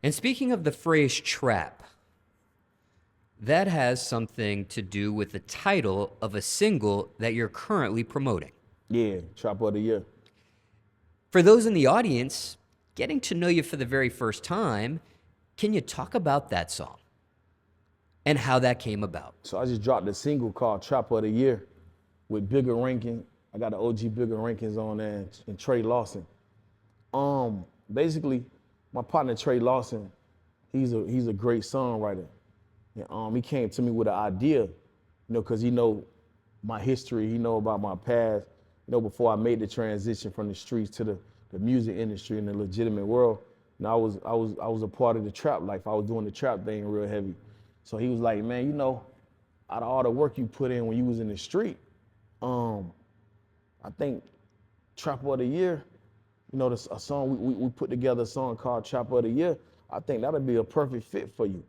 And speaking of the phrase trap, that has something to do with the title of a single that you're currently promoting. Yeah, Trap of the Year. For those in the audience, getting to know you for the very first time, can you talk about that song and how that came about? So I just dropped a single called Trap of the Year with Bigga Rankin. I got the OG Bigga Rankins on there and Trey Lawson. Basically, my partner Trey Lawson, he's a great songwriter. And, he came to me with an idea, because he know my history, he know about my past. Before I made the transition from the streets to the music industry in the legitimate world, I was a part of the trap life. I was doing the trap thing real heavy. So he was like, man, out of all the work you put in when you was in the street, I think Trap of the Year, a song, we put together a song called Trap of the Year. I think that'll be a perfect fit for you.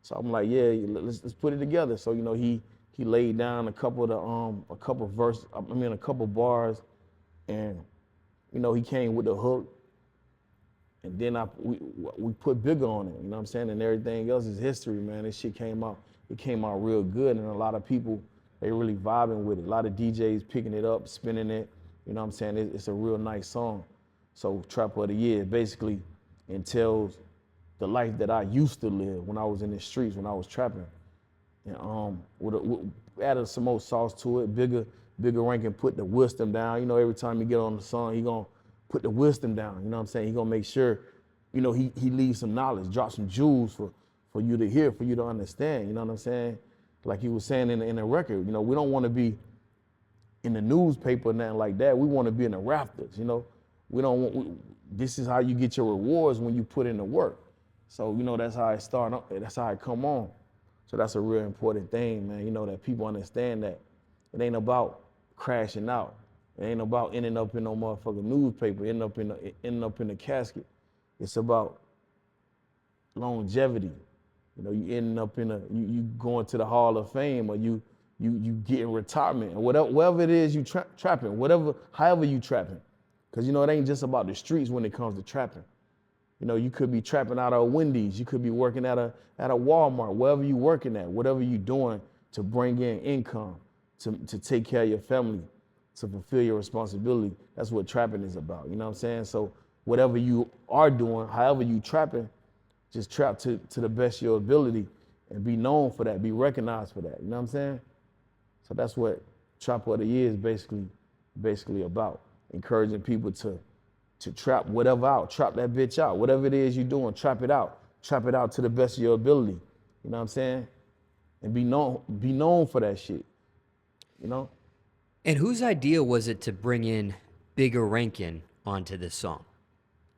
So I'm like, yeah, let's put it together. So, he laid down a couple bars, and, he came with the hook. And then we put Bigga on it, what I'm saying? And everything else is history, man. This shit came out real good, and a lot of people, they really vibing with it. A lot of DJs picking it up, spinning it, what I'm saying? It's a real nice song. So Trap of the Year basically entails the life that I used to live when I was in the streets, when I was trapping. And we added some more sauce to it. Bigga Rankin put the wisdom down. Every time he get on the song, he gonna put the wisdom down. What I'm saying? He gonna make sure, he leaves some knowledge, drop some jewels for you to hear, for you to understand. You know what I'm saying? Like he was saying in the record, we don't want to be in the newspaper or nothing like that. We want to be in the rafters. We don't want. This is how you get your rewards when you put in the work. So, that's how it start. That's how it come on. So that's a real important thing, man. That people understand that it ain't about crashing out. It ain't about ending up in no motherfucking newspaper, ending up in the casket. It's about longevity. You ending up you going to the Hall of Fame, or you getting retirement, or whatever it is you trapping, however you trapping. Because, it ain't just about the streets when it comes to trapping. You could be trapping out of a Wendy's. You could be working at a Walmart, wherever you working at, whatever you doing to bring in income, to take care of your family, to fulfill your responsibility. That's what trapping is about. You know what I'm saying? So whatever you are doing, however you trapping, just trap to the best of your ability and be known for that, be recognized for that. You know what I'm saying? So that's what Trap of the Year is basically about. Encouraging people to trap whatever out, trap that bitch out. Whatever it is you're doing, trap it out. Trap it out to the best of your ability. You know what I'm saying? And be known for that shit. And whose idea was it to bring in Bigga Rankin onto this song?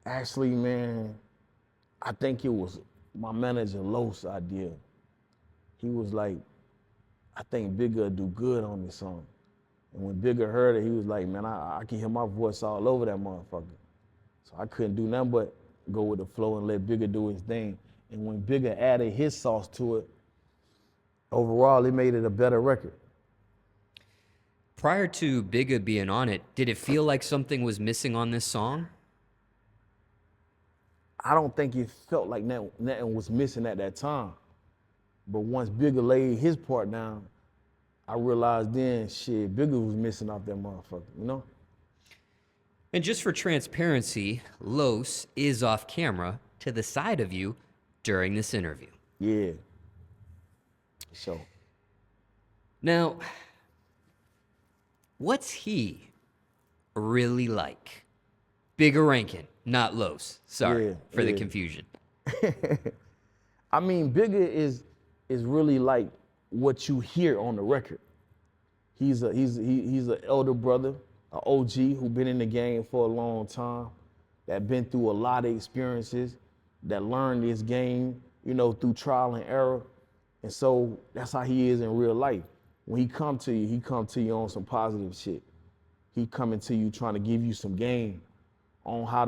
Actually, man, I think it was my manager Los' idea. He was like, I think Bigga do good on this song. And when Bigga heard it, he was like, man, I can hear my voice all over that motherfucker. So I couldn't do nothing but go with the flow and let Bigga do his thing. And when Bigga added his sauce to it, overall, it made it a better record. Prior to Bigga being on it, did it feel like something was missing on this song? I don't think it felt like nothing was missing at that time. But once Bigga laid his part down, I realized then, shit, Bigga was missing off that motherfucker, And just for transparency, Los is off camera to the side of you during this interview. Yeah. So. Now, what's he really like? Bigga Rankin, not Los. Sorry for the confusion. I mean, Bigga is really like what you hear on the record. He's an elder brother, an OG who been in the game for a long time, that been through a lot of experiences, that learned this game, through trial and error. And so that's how he is in real life. When he come to you on some positive shit. He coming to you trying to give you some game on how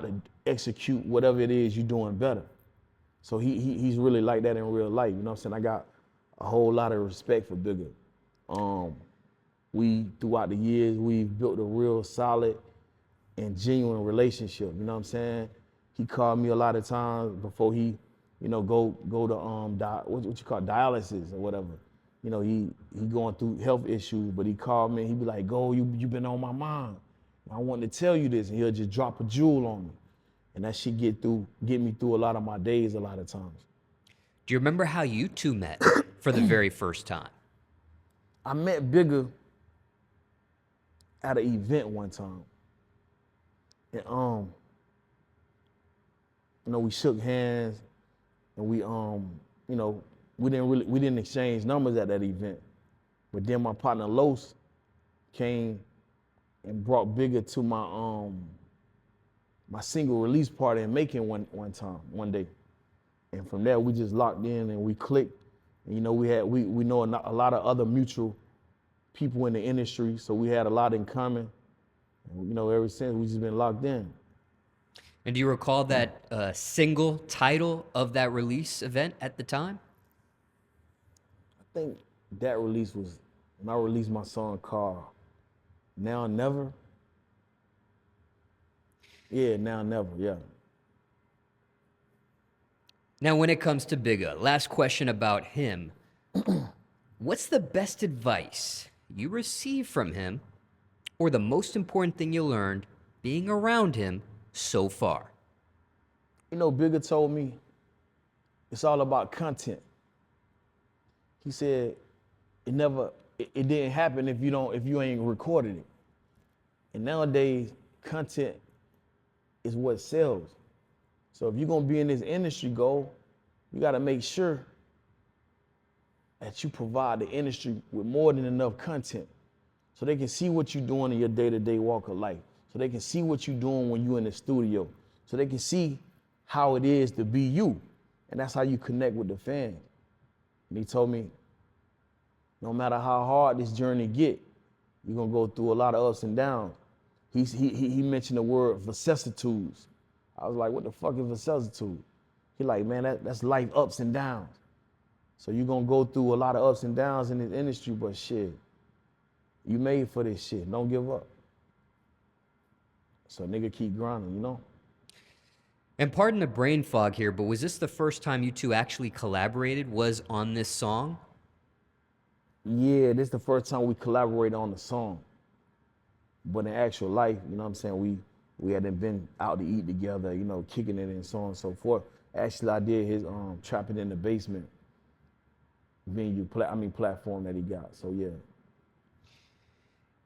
to execute whatever it is you're doing better. So he's really like that in real life. You know what I'm saying? I got a whole lot of respect for Bigga. Throughout the years, we've built a real solid and genuine relationship. You know what I'm saying? he called me a lot of times before he, go to what you call dialysis or whatever. He going through health issues, but he called me and he be like, "Go, you been on my mind. I wanted to tell you this," and he'll just drop a jewel on me, and that shit get me through a lot of my days a lot of times. Do you remember how you two met for the very first time? I met Bigga at an event one time, and we shook hands, and we didn't exchange numbers at that event, but then my partner Los came and brought Bigga to my single release party in Macon one day, and from there we just locked in and we clicked. And, we know a lot of other mutual people in the industry, so we had a lot in common. And, ever since we just been locked in. And do you recall that single title of that release event at the time? I think that release was when I released my song called Now or Never. Yeah, Now or Never, yeah. Now, when it comes to Bigga, last question about him. What's the best advice you received from him, or the most important thing you learned being around him so far? Bigga told me it's all about content. He said it didn't happen if you ain't recorded it. And nowadays, content is what sells. So if you're gonna be in this industry, you gotta make sure that you provide the industry with more than enough content so they can see what you're doing in your day-to-day walk of life. So they can see what you're doing when you're in the studio. So they can see how it is to be you. And that's how you connect with the fans. And he told me, no matter how hard this journey get, you're gonna go through a lot of ups and downs. He mentioned the word vicissitudes. I was like, what the fuck is vicissitude? He like, man, that's life ups and downs. So you're gonna go through a lot of ups and downs in this industry, but shit, you made for this shit. Don't give up. So nigga keep grinding, And pardon the brain fog here, but was this the first time you two actually collaborated, was on this song? Yeah, this is the first time we collaborated on the song. But in actual life, we hadn't been out to eat together, kicking it and so on and so forth. Actually, I did his Trapping in the Basement platform that he got, so yeah.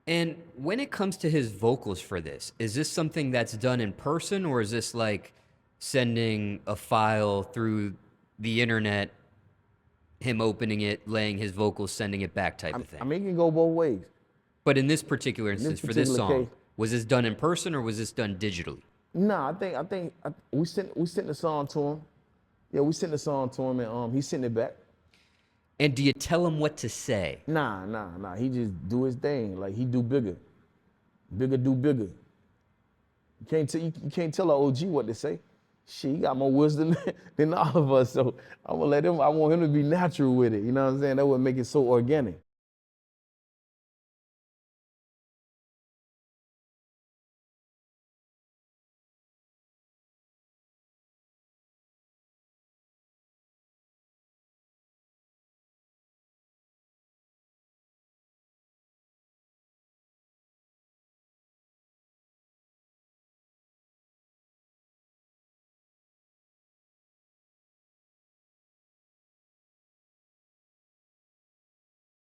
And when it comes to his vocals for this, is this something that's done in person, or is this like sending a file through the internet, him opening it, laying his vocals, sending it back type of thing? It can go both ways. But in this particular instance, for this song, case, was this done in person or was this done digitally? Nah, I think we sent the song to him. Yeah, we sent the song to him, and he sent it back. And do you tell him what to say? Nah. He just do his thing. Like, he do Bigga. Bigga do Bigga. You can't tell an OG what to say. Shit, he got more wisdom than all of us. So I want him to be natural with it. You know what I'm saying? That would make it so organic.